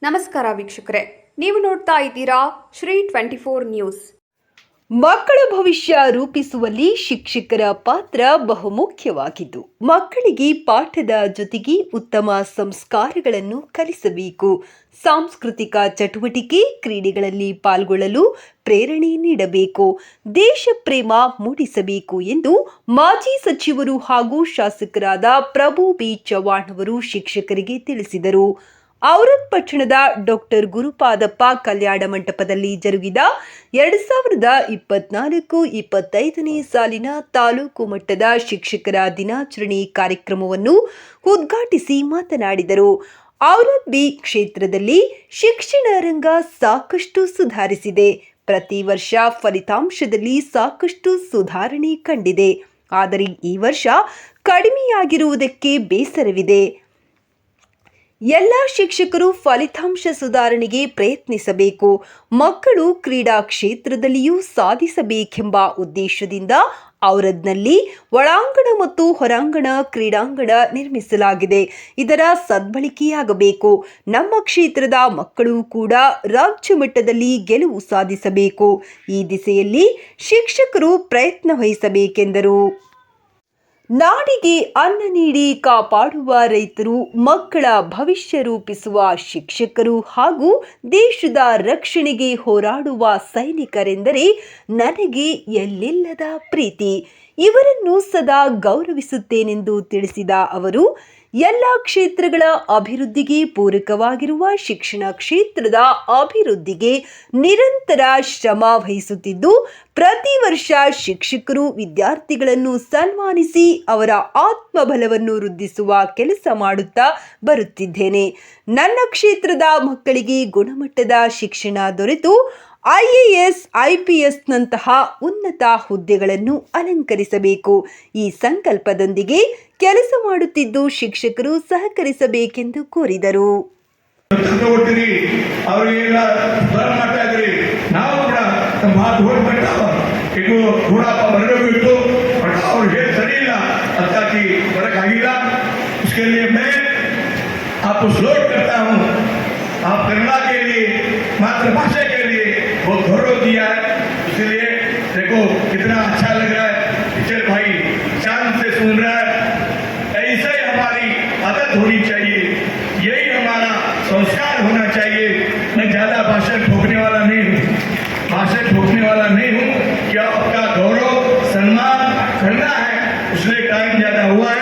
ನಮಸ್ಕಾರ ವೀಕ್ಷಕರೇ, ನೀವು ನೋಡ್ತಾ ಇದ್ದೀರಾ ಶ್ರೀ 24 ನ್ಯೂಸ್. ಮಕ್ಕಳ ಭವಿಷ್ಯ ರೂಪಿಸುವಲ್ಲಿ ಶಿಕ್ಷಕರ ಪಾತ್ರ ಬಹುಮುಖ್ಯವಾಗಿದ್ದು, ಮಕ್ಕಳಿಗೆ ಪಾಠದ ಜೊತೆಗೆ ಉತ್ತಮ ಸಂಸ್ಕಾರಗಳನ್ನು ಕಲಿಸಬೇಕು. ಸಾಂಸ್ಕೃತಿಕ ಚಟುವಟಿಕೆ, ಕ್ರೀಡೆಗಳಲ್ಲಿ ಪಾಲ್ಗೊಳ್ಳಲು ಪ್ರೇರಣೆ ನೀಡಬೇಕು. ದೇಶ ಪ್ರೇಮ ಮೂಡಿಸಬೇಕು ಎಂದು ಮಾಜಿ ಸಚಿವರು ಹಾಗೂ ಶಾಸಕರಾದ ಪ್ರಭು ಬಿ ಚವ್ಹಾಣ್ ಅವರು ಶಿಕ್ಷಕರಿಗೆ ತಿಳಿಸಿದರು. ಔರಾದ್ ಪಟ್ಟಣದ ಡಾಕ್ಟರ್ ಗುರುಪಾದಪ್ಪ ಕಲ್ಯಾಣ ಮಂಟಪದಲ್ಲಿ ಜರುಗಿದ 2024-25ನೇ ಸಾಲಿನ ತಾಲೂಕು ಮಟ್ಟದ ಶಿಕ್ಷಕರ ದಿನಾಚರಣೆ ಕಾರ್ಯಕ್ರಮವನ್ನು ಉದ್ಘಾಟಿಸಿ ಮಾತನಾಡಿದರು. ಔರಾದ್ ಬಿ ಕ್ಷೇತ್ರದಲ್ಲಿ ಶಿಕ್ಷಣ ರಂಗ ಸಾಕಷ್ಟು ಸುಧಾರಿಸಿದೆ. ಪ್ರತಿ ವರ್ಷ ಫಲಿತಾಂಶದಲ್ಲಿ ಸಾಕಷ್ಟು ಸುಧಾರಣೆ ಕಂಡಿದೆ. ಆದರೆ ಈ ವರ್ಷ ಕಡಿಮೆಯಾಗಿರುವುದಕ್ಕೆ ಬೇಸರವಿದೆ. ಎಲ್ಲ ಶಿಕ್ಷಕರು ಫಲಿತಾಂಶ ಸುಧಾರಣೆಗೆ ಪ್ರಯತ್ನಿಸಬೇಕು. ಮಕ್ಕಳು ಕ್ರೀಡಾ ಕ್ಷೇತ್ರದಲ್ಲಿಯೂ ಸಾಧಿಸಬೇಕೆಂಬ ಉದ್ದೇಶದಿಂದ ಔರಾದ್ನಲ್ಲಿ ಒಳಾಂಗಣ ಮತ್ತು ಹೊರಾಂಗಣ ಕ್ರೀಡಾಂಗಣ ನಿರ್ಮಿಸಲಾಗಿದೆ. ಇದರ ಸದ್ಬಳಕೆಯಾಗಬೇಕು. ನಮ್ಮ ಕ್ಷೇತ್ರದ ಮಕ್ಕಳು ಕೂಡ ರಾಜ್ಯ ಮಟ್ಟದಲ್ಲಿ ಗೆಲುವು ಸಾಧಿಸಬೇಕು. ಈ ದಿಸೆಯಲ್ಲಿ ಶಿಕ್ಷಕರು ಪ್ರಯತ್ನ ವಹಿಸಬೇಕೆಂದರು. ನಾಡಿಗೆ ಅನ್ನ ನೀಡಿ ಕಾಪಾಡುವ ರೈತರು, ಮಕ್ಕಳ ಭವಿಷ್ಯ ರೂಪಿಸುವ ಶಿಕ್ಷಕರು ಹಾಗೂ ದೇಶದ ರಕ್ಷಣೆಗೆ ಹೋರಾಡುವ ಸೈನಿಕರೆಂದರೆ ನನಗೆ ಎಲ್ಲಿಲ್ಲದ ಪ್ರೀತಿ. ಇವರನ್ನು ಸದಾ ಗೌರವಿಸುತ್ತೇನೆಂದು ತಿಳಿಸಿದ ಅವರು, ಎಲ್ಲ ಕ್ಷೇತ್ರಗಳ ಅಭಿವೃದ್ಧಿಗೆ ಪೂರಕವಾಗಿರುವ ಶಿಕ್ಷಣ ಕ್ಷೇತ್ರದ ಅಭಿವೃದ್ಧಿಗೆ ನಿರಂತರ ಶ್ರಮ ವಹಿಸುತ್ತಿದ್ದು, ಪ್ರತಿ ವರ್ಷ ಶಿಕ್ಷಕರು ವಿದ್ಯಾರ್ಥಿಗಳನ್ನು ಸನ್ಮಾನಿಸಿ ಅವರ ಆತ್ಮಬಲವನ್ನು ವೃದ್ಧಿಸುವ ಕೆಲಸ ಮಾಡುತ್ತಾ ಬರುತ್ತಿದ್ದೇನೆ. ನನ್ನ ಕ್ಷೇತ್ರದ ಮಕ್ಕಳಿಗೆ ಗುಣಮಟ್ಟದ ಶಿಕ್ಷಣ ದೊರೆತು IAS, IPSನಂತಹ ಉನ್ನತ ಹುದ್ದೆಗಳನ್ನು ಅಲಂಕರಿಸಬೇಕು. ಈ ಸಂಕಲ್ಪದೊಂದಿಗೆ ಕೆಲಸ ಮಾಡುತ್ತಿದ್ದು ಶಿಕ್ಷಕರು ಸಹಕರಿಸಬೇಕೆಂದು ಕೋರಿದರು. मातृभाषा के लिए वो गौरव दिया है, इसलिए देखो कितना अच्छा लग रहा है. टीचर भाई चांद से सुन रहा है. ऐसे ही हमारी आदत होनी चाहिए, यही हमारा संस्कार होना चाहिए. मैं ज्यादा भाषण ठोकने वाला नहीं हूँ, कि आपका गौरव सम्मान करना है, इसलिए टाइम ज्यादा हुआ है.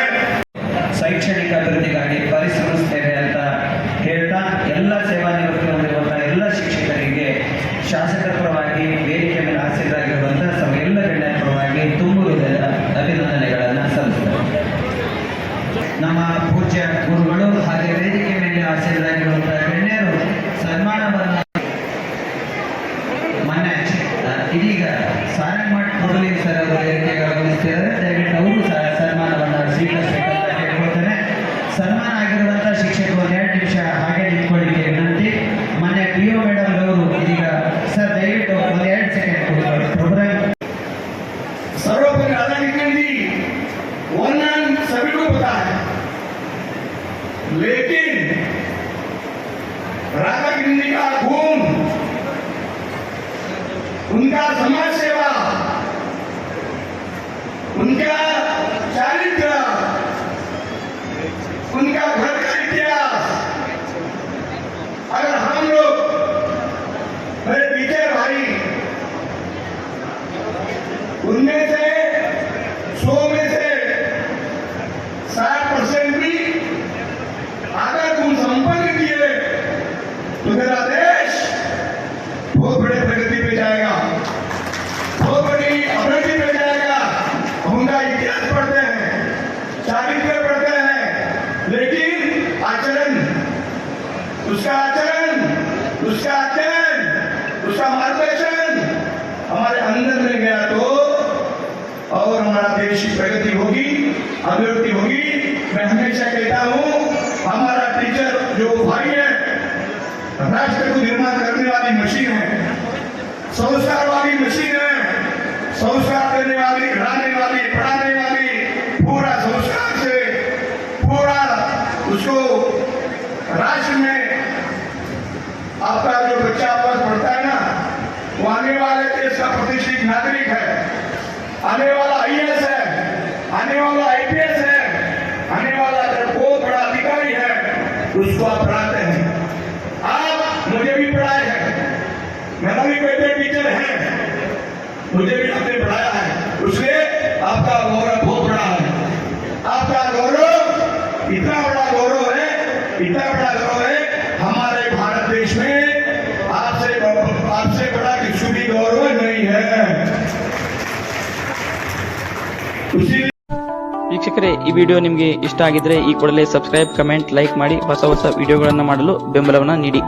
ಶೈಕ್ಷಣಿಕ ಅಭಿವೃದ್ಧಿಗಾಗಿ ಪರಿಶ್ರಮಿಸುತ್ತೇವೆ ಅಂತ ಹೇಳ್ತಾ ಎಲ್ಲ ಸೇವಾ ನಿವೃತ್ತಿ ಹೊಂದಿರುವಂತಹ ಎಲ್ಲ ಶಿಕ್ಷಕರಿಗೆ ಶಾಸಕರ ಪರವಾಗಿ ವೇದಿಕೆ ಮೇಲೆ ಆಸೀನರಾಗಿರುವಂತಹ ಎಲ್ಲ ಗಣ್ಯರ ಪರವಾಗಿ ತುಂಬು ಹೃದಯದ ಅಭಿನಂದನೆಗಳನ್ನು ಸಲ್ಲಿಸುತ್ತೇವೆ. ನಮ್ಮ ಪೂಜ್ಯ ಗುರುಗಳು ಹಾಗೆ ವೇದಿಕೆ ಮೇಲೆ ಆಸೀನರಾಗಿರುವಂತಹ ಗಣ್ಯರು ಸನ್ಮಾನವನ್ನು ಮೊನ್ನೆ ಇದೀಗ ಸಾರಂಗಮಠ ಮುರಳಿ ಸರ್ ಅವರು ವೇದಿಕೆಗೆ ಆಗಮಿಸುತ್ತಿದ್ದಾರೆ. ದಯವಿಟ್ಟು ಅವರು ಸನ್ಮಾನವನ್ನು ಸ್ವೀಕರಿಸಬೇಕಂತ ಹೇಳ್ಕೊಳ್ತೇನೆ. ಸನ್ಮಾನ ಆಗಿರುವಂತಹ ಶಿಕ್ಷಕರು 2 ನಿಮಿಷ ಹಾಗೆ ನಿಂತ್ಕೊಳ್ಳಿಕ್ಕೆ ವಿನಂತಿ. ಮೊನ್ನೆ PO ಮೇಡಮ್ ಅವರು ಇದೀಗ ಸರ್ ದಯವಿಟ್ಟು 2 ಸೆಕೆಂಡ್ ಪ್ರೋಗ್ರಾಮ್. सर्वोपरि राधा कृष्ण जी वर्णन सभी को पता है, लेकिन राधा कृष्ण जी का गुण, उनका समाज सेवा, उनका चारित्र, उनका घर का इतिहास, अगर हम लोग मेरे टीचर भाई उनमें से 100 में से 60% भी अगर तुम संपन्न किए तो मेरा देश बहुत बड़े प्रगति पे जाएगा, बहुत बड़ी अभिवृद्धि पे जाएगा. उनका इतिहास पढ़ते हैं, चारित्र पढ़ते हैं, लेकिन आचरण, उसका आचरण, उसका अध्ययन, उसका मार्गदर्शन हमारे अंदर में गया तो और हमारा देश की प्रगति होगी, अभिवृद्धि होगी. मैं हमेशा कहता हूँ, हमारा टीचर जो भाई है राष्ट्र को निर्माण करने वाली मशीन है, संस्कार वाली मशीन है, संस्कार देने वाली, पढ़ाने वाली, पूरा संस्कार से पूरा उसको राष्ट्र में वो आने वाले देश का प्रतिष्ठित नागरिक है, आने वाला IAS है, आने वाला IPS है, आने वाला बहुत बड़ा अधिकारी है, उसको आप पढ़ाते हैं। आप मुझे भी पढ़ाए हैं, मेरा भी कोई टीचर है, मुझे भी आपने पढ़ाया है, उसलिए आपका गौरव बहुत बड़ा है। आपका गौरव इतना बड़ा गौरव है, इतना बड़ा गौरव है, हमारे भारत देश में आपसे बड़ा किसी भी गौरव नहीं है। उसी ವೀಕ್ಷಕರೇ, ಈ ವಿಡಿಯೋ ನಿಮಗೆ ಇಷ್ಟ ಆಗಿದ್ರೆ ಈ ಕೂಡಲೇ ಸಬ್ಸ್ಕ್ರೈಬ್, ಕಮೆಂಟ್, ಲೈಕ್ ಮಾಡಿ ಹೊಸ ವಿಡಿಯೋಗಳನ್ನು ಮಾಡಲು ಬೆಂಬಲವನ್ನು ನೀಡಿ.